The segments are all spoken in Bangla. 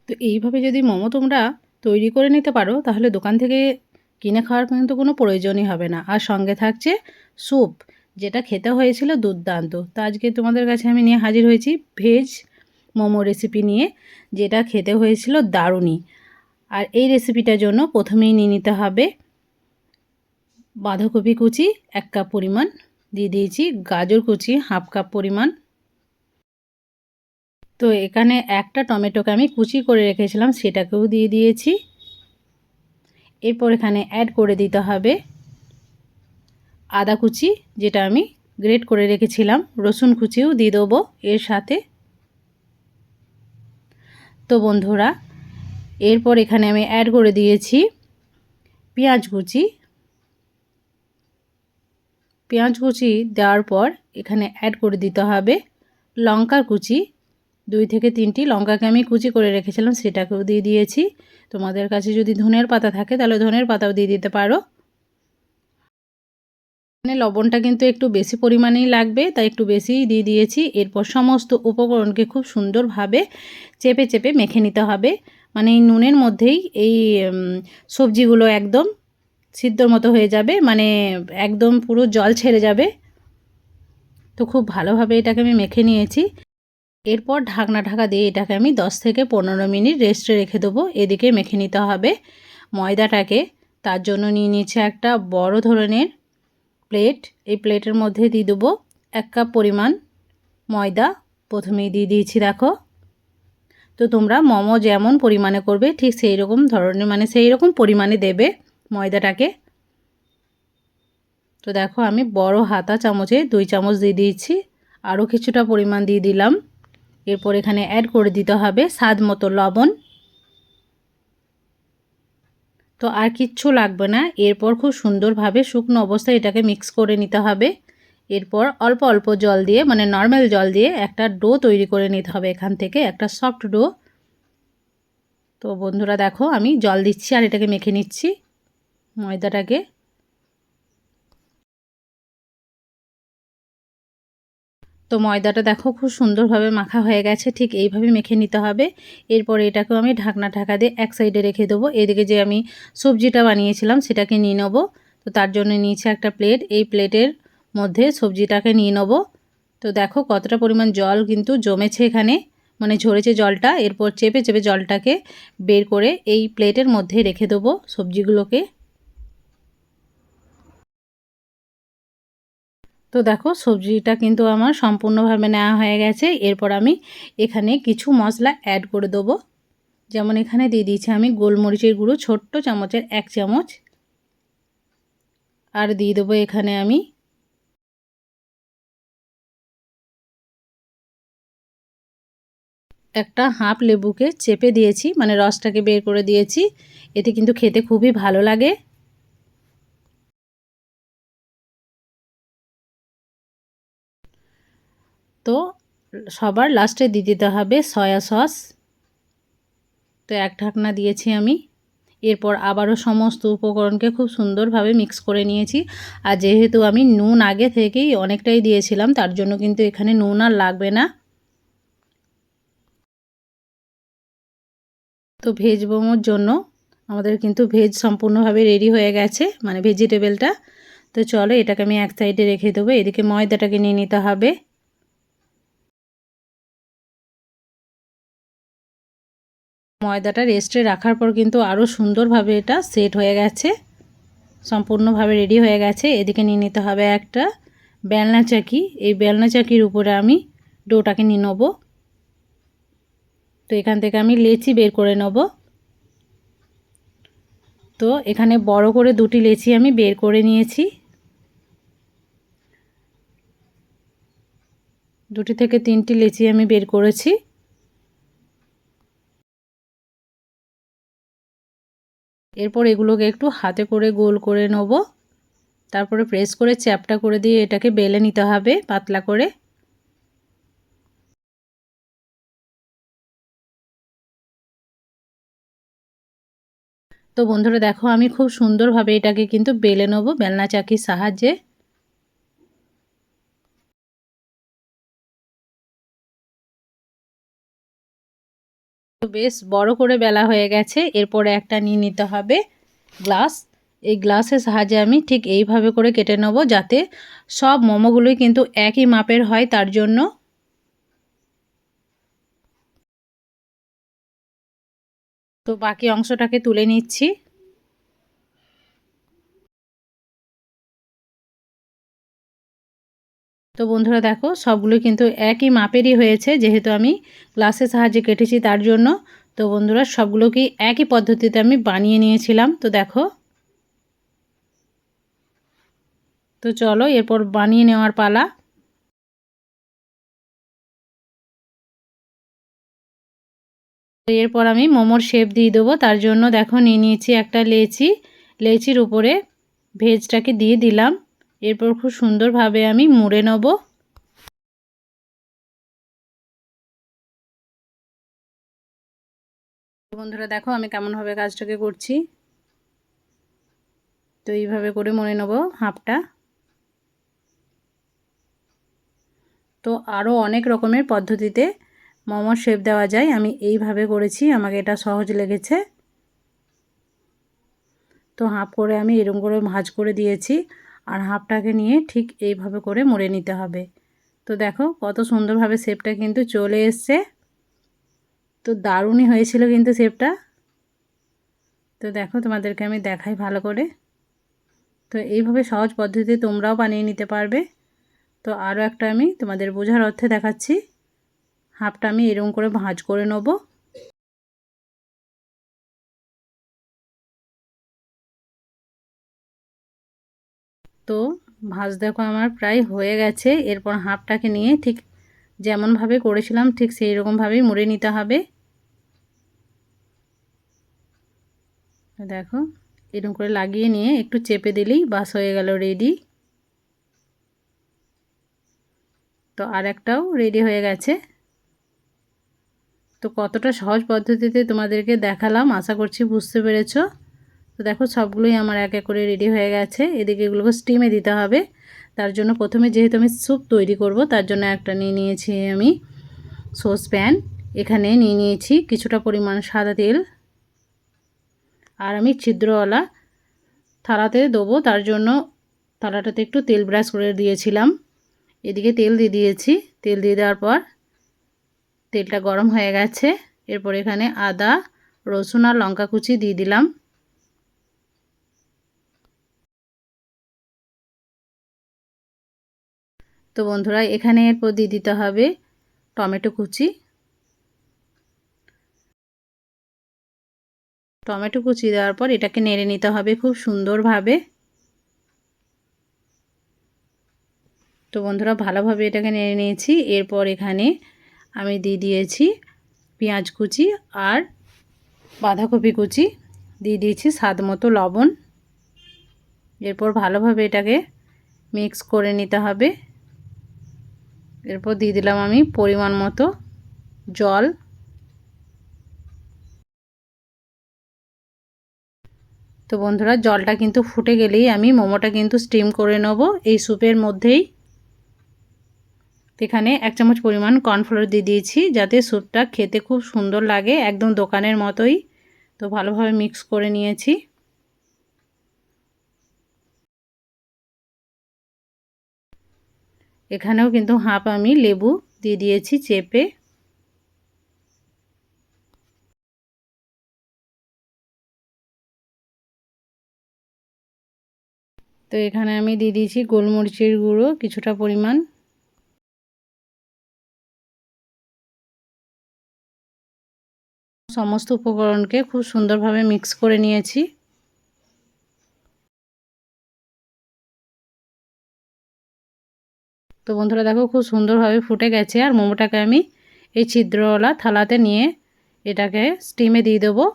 তো এইভাবে যদি মোমো তোমরা তৈরি করে নিতে পারো তাহলে দোকান থেকে কিনে খাওয়ার কিন্তু কোনো প্রয়োজনই হবে না। আর সঙ্গে থাকছে স্যুপ, যেটা খেতে হয়েছিল দুর্দান্ত। তো আজকে তোমাদের কাছে আমি নিয়ে হাজির হয়েছি ভেজ মোমো রেসিপি নিয়ে, যেটা খেতে হয়েছিল দারুণই। আর এই রেসিপিটার জন্য প্রথমেই নিয়ে নিতে হবে বাঁধাকপি কুচি 1 কাপ পরিমাণ দিয়ে দিয়েছি, গাজর কুচি 1/2 কাপ পরিমাণ। তো এখানে একটা টমেটোকে আমি কুচি করে রেখেছিলাম, সেটাকেও দিয়ে দিয়েছি। এরপর এখানে অ্যাড করে দিতে হবে আদা কুচি, যেটা আমি গ্রেট করে রেখেছিলাম। রসুন কুচিও দিয়ে দেবো এর সাথে। তো বন্ধুরা, এরপর এখানে আমি অ্যাড করে দিয়েছি পেঁয়াজ কুচি। পেঁয়াজ কুচি দেওয়ার পর এখানে অ্যাড করে দিতে হবে লঙ্কা কুচি। 2 থেকে 3টি লঙ্কাকে আমি কুচি করে রেখেছিলাম, সেটাকেও দিয়ে দিয়েছি। তোমাদের কাছে যদি ধনের পাতা থাকে তাহলে ধনের পাতাও দিয়ে দিতে পারো। এখানে লবণটা কিন্তু একটু বেশি পরিমাণেই লাগবে, তাই একটু বেশিই দিয়ে দিয়েছি। এরপর সমস্ত উপকরণকে খুব সুন্দরভাবে চেপে চেপে মেখে নিতে হবে। মানে এই নুনের মধ্যেই এই সবজিগুলো একদম সিদ্ধর মতো হয়ে যাবে, মানে একদম পুরো জল ছেড়ে যাবে। তো খুব ভালোভাবে এটাকে আমি মেখে নিয়েছি। এরপর ঢাকা দিয়ে এটাকে আমি 10 থেকে 15 মিনিট রেস্টে রেখে দেবো। এদিকে মেখে নিতে হবে ময়দাটাকে। তার জন্য নিয়ে নিচ্ছে একটা বড় ধরনের প্লেট। এই প্লেটের মধ্যে দিয়ে দেবো 1 কাপ পরিমাণ ময়দা। প্রথমেই দিয়ে দিয়েছি দেখো। তো তোমরা মোমো যেমন পরিমাণে করবে ঠিক সেই রকম ধরনের, মানে সেই রকম পরিমাণে দেবে ময়দাটাকে। তো দেখো আমি বড় হাতা চামচে 2 চামচ দিয়ে দিয়েছি, আরও কিছুটা পরিমাণ দিয়ে দিলাম। এরপর এখানে অ্যাড করে দিতে হবে স্বাদ মতো লবণ। তো আর কিচ্ছু লাগবে না। এরপর খুব সুন্দরভাবে শুকনো অবস্থায় এটাকে মিক্স করে নিতে হবে। এরপর অল্প অল্প জল দিয়ে, মানে নর্মাল জল দিয়ে একটা ডো তৈরি করে নিতে হবে, এখান থেকে একটা সফট ডো। তো বন্ধুরা দেখো আমি জল দিচ্ছি আর এটাকে মেখে নিচ্ছি ময়দাটাকে। তো ময়দাটা দেখো খুব সুন্দরভাবে মাখা হয়ে গেছে, ঠিক এইভাবে মেখে নিতে হবে। এরপর এটাকেও আমি ঢাকা দিয়ে এক সাইডে রেখে দেবো। এদিকে যে আমি সবজিটা বানিয়েছিলাম সেটাকে নিয়ে নেব। তো তার জন্য নিয়েছি একটা প্লেট। এই প্লেটের মধ্যে সবজিটাকে নিয়ে নেব। তো দেখো কতটা পরিমাণ জল কিন্তু জমেছে এখানে, মানে ঝরেছে জলটা। এরপর চেপে চেপে জলটাকে বের করে এই প্লেটের মধ্যে রেখে দেবো সবজিগুলোকে। তো দেখো সবজিটা কিন্তু আমার সম্পূর্ণভাবে নেওয়া হয়ে গেছে। এরপর আমি এখানে কিছু মশলা অ্যাড করে দেবো। যেমন এখানে দিয়ে দিয়েছি আমি গোলমরিচের গুঁড়ো ছোট্ট চামচের 1 চামচ। আর দিয়ে দেবো এখানে আমি একটা হাফ লেবুকে চেপে দিয়েছি, মানে রসটাকে বের করে দিয়েছি। এতে কিন্তু খেতে খুবই ভালো লাগে। তো সবার লাস্টে দিয়ে দিতে হবে সয়া সস। তো 1 ঢাকনা দিয়েছি আমি। এরপর আবারও সমস্ত উপকরণকে খুব সুন্দরভাবে মিক্স করে নিয়েছি। আর যেহেতু আমি নুন আগে থেকেই অনেকটাই দিয়েছিলাম, তার জন্য কিন্তু এখানে নুন আর লাগবে না। তো ভেজ মোমোর জন্য আমাদের কিন্তু ভেজ সম্পূর্ণভাবে রেডি হয়ে গেছে, মানে ভেজিটেবলটা। তো চলো এটাকে আমি এক সাইডে রেখে দেবো। এদিকে ময়দাটাকে নিয়ে নিতে হবে। ময়দাটা রেস্টে রাখার পর কিন্তু আরও সুন্দরভাবে এটা সেট হয়ে গেছে, সম্পূর্ণভাবে রেডি হয়ে গেছে। এদিকে নিয়ে নিতে হবে একটা বেলনা চাকি। এই বেলনা চাকির উপরে আমি ডোটাকে নিয়ে নেবো। তো এখান থেকে আমি লেচি বের করে নেব। তো এখানে বড় করে 2টি লেচি আমি বের করে নিয়েছি। 2টি থেকে 3টি লেচি আমি বের করেছি। এরপর এগুলোকে একটু হাতে করে গোল করে নেব। তারপরে প্রেস করে চ্যাপটা করে দিয়ে এটাকে বেলে নিতে হবে পাতলা করে। তো বন্ধুরা দেখো আমি খুব সুন্দরভাবে এটাকে কিন্তু বেলে নেব বেলনা চাকির সাহায্যে। তো বেশ বড় করে বেলা হয়ে গেছে। এরপরে একটা নিয়ে নিতে হবে গ্লাস। এই গ্লাসের সাহায্যে আমি ঠিক এইভাবে করে কেটে নেব, যাতে সব মোমোগুলোই কিন্তু একই মাপের হয়, তার জন্য। তো বাকি অংশটাকে তুলে নিচ্ছি। তো বন্ধুরা দেখো, সবগুলো কিন্তু একই মাপেরই হয়েছে, যেহেতু আমি গ্লাসের সাহায্যে কেটেছি তার জন্য। তো বন্ধুরা সবগুলোকেই একই পদ্ধতিতে আমি বানিয়ে নিয়েছিলাম। তো দেখো, তো চলো এরপর বানিয়ে নেওয়ার পালা। এরপর আমি মোমোর শেপ দিয়ে দেবো। তার জন্য দেখো নিয়ে নিয়েছি একটা লেচি। লেচির উপরে ভেজটাকে দিয়ে দিলাম। এরপর খুব সুন্দরভাবে আমি মুড়ে নেব। বন্ধুরা দেখো আমি কেমনভাবে কাজটাকে করছি। তো এইভাবে করে মুড়ে নেব হাফটা। তো আরও অনেক রকমের পদ্ধতিতে মোমোর শেপ দেওয়া যায়, আমি এইভাবে করেছি, আমাকে এটা সহজ লেগেছে। তো হাফ করে আমি এরকম করে ভাঁজ করে দিয়েছি, আর হাফটাকে নিয়ে ঠিক এইভাবে করে মুড়ে নিতে হবে। তো দেখো কত সুন্দরভাবে শেপটা কিন্তু চলে এসছে। তো দারুণই হয়েছিল কিন্তু শেপটা। তো দেখো তোমাদেরকে আমি দেখাই ভালো করে। তো এইভাবে সহজ পদ্ধতিতে তোমরাও বানিয়ে নিতে পারবে। তো আরও একটা আমি তোমাদের বোঝার অর্থে দেখাচ্ছি। হাফটা আমি এরকম করে ভাঁজ করে নেব। তো ভাঁজ দেখো আমার প্রায় হয়ে গেছে। এরপর হাফটাকে নিয়ে ঠিক যেমনভাবে করেছিলাম ঠিক সেই রকমভাবেই মুড়ে নিতে হবে। দেখো এরকম করে লাগিয়ে নিয়ে একটু চেপে দিলেই বাস হয়ে গেল রেডি। তো আর একটাও রেডি হয়ে গেছে। তো কতটা সহজ পদ্ধতিতে তোমাদেরকে দেখালাম, আশা করছি বুঝতে পেরেছো। তো দেখো সবগুলোই আমার এক এক করে রেডি হয়ে গেছে। এদিকে এগুলোকে স্টিমে দিতে হবে। তার জন্য প্রথমে যেহেতু আমি স্যুপ তৈরি করব, তার জন্য একটা নিয়ে নিয়েছি আমি সসপ্যান। এখানে নিয়ে নিয়েছি কিছুটা পরিমাণ সাদা তেল, আর আমি ছিদ্রওয়ালা থালাতে দেবো, তার জন্য থালাটাতে একটু তেল ব্রাশ করে দিয়েছিলাম। এদিকে তেল দিয়ে দিয়েছি। তেল দিয়ে দেওয়ার পর তেলটা গরম হয়ে গেছে। এরপর এখানে আদা, রসুন আর লঙ্কা কুচি দিয়ে দিলাম। তো বন্ধুরা এখানে এরপর দিয়ে দিতে হবে টমেটো কুচি। টমেটো কুচি দেওয়ার পর এটাকে নেড়ে নিতে হবে খুব সুন্দরভাবে। তো বন্ধুরা ভালোভাবে এটাকে নেড়ে নিয়েছি। এরপর এখানে আমি দিয়ে দিয়েছি পেঁয়াজ কুচি আর বাঁধাকপি কুচি, দিয়ে দিয়েছি স্বাদ মতো লবণ। এরপর ভালোভাবে এটাকে মিক্স করে নিতে হবে। এরপর দিয়ে দিলাম আমি পরিমাণ মতো জল। তো বন্ধুরা জলটা কিন্তু ফুটে গেলেই আমি মোমোটা কিন্তু স্টিম করে নেব এই স্যুপের মধ্যেই। এখানে 1 চামচ পরিমাণ কর্নফ্লোর দিয়ে দিয়েছি, যাতে স্যুপটা খেতে খুব সুন্দর লাগে, একদম দোকানের মতোই। তো ভালোভাবে মিক্স করে নিয়েছি। এখানেও কিন্তু হাফ আমি লেবু দিয়ে দিয়েছি চেপে। তো এখানে আমি দিয়ে দিয়েছি গোলমরিচের গুঁড়ো কিছুটা পরিমাণ। সমস্ত উপকরণকে খুব সুন্দরভাবে মিক্স করে নিয়েছি। তো বন্ধুরা দেখো খুব সুন্দরভাবে ফুটে গেছে। আর মোমোটাকে আমি এই ছিদ্রওয়ালা থালাতে নিয়ে এটাকে স্টিমে দিয়ে দেবো।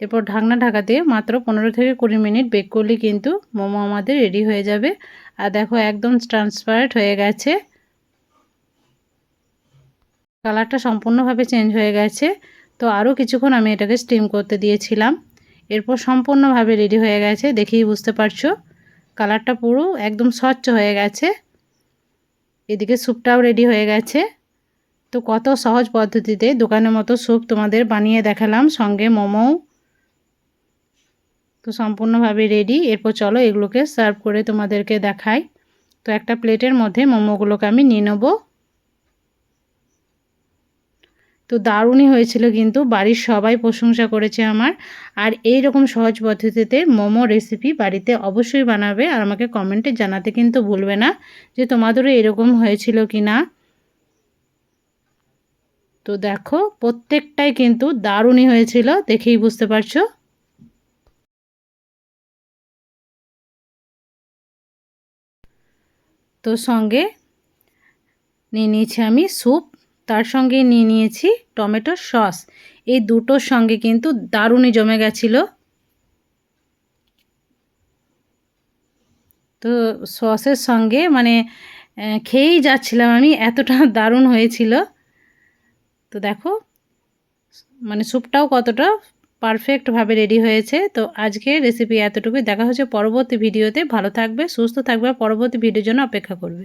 এরপর ঢাকনা ঢাকা দিয়ে মাত্র 15 থেকে 20 মিনিট বেক করলে কিন্তু মোমো আমাদের রেডি হয়ে যাবে। আর দেখো একদম ট্রান্সপারেন্ট হয়ে গেছে, কালারটা সম্পূর্ণভাবে চেঞ্জ হয়ে গেছে। তো আরও কিছুক্ষণ আমি এটাকে স্টিম করতে দিয়েছিলাম। এরপর সম্পূর্ণভাবে রেডি হয়ে গেছে, দেখেই বুঝতে পারছো কালারটা পুরো একদম স্বচ্ছ হয়ে গেছে। এদিকে স্যুপটাও রেডি হয়ে গেছে। তো কত সহজ পদ্ধতিতে দোকানের মতো স্যুপ তোমাদের বানিয়ে দেখালাম, সঙ্গে মোমো। তো সম্পূর্ণভাবে রেডি। এরপর চলো এগুলোকে সার্ভ করে তোমাদেরকে দেখাই। তো একটা প্লেটের মধ্যে মোমোগুলোকে আমি নিয়ে নেব। তো দারুণই হয়েছিল, কিন্তু বাড়ির সবাই প্রশংসা করেছে আমার। আর এই রকম সহজ পদ্ধতিতে মোমো রেসিপি বাড়িতে অবশ্যই বানাবে, আর আমাকে কমেন্টে জানাতে কিন্তু ভুলবে না যে তোমাদেরও এরকম হয়েছিল কি না। তো দেখো প্রত্যেকটাই কিন্তু দারুণই হয়েছিল, দেখেই বুঝতে পারছো। তো সঙ্গে নিয়ে নিয়েছি আমি স্যুপ, তার সঙ্গে নিয়ে নিয়েছি টমেটো সস। এই দুটোর সঙ্গে কিন্তু দারুণই জমে গেছিলো। তো সসের সঙ্গে মানে খেয়েই যাচ্ছিলাম আমি, এতটা দারুণ হয়েছিল। তো দেখো মানে স্যুপটাও কতটা পারফেক্টভাবে রেডি হয়েছে। তো আজকের রেসিপি এতটুকুই। দেখা হচ্ছে পরবর্তী ভিডিওতে। ভালো থাকবে, সুস্থ থাকবে, পরবর্তী ভিডিওর জন্য অপেক্ষা করবে।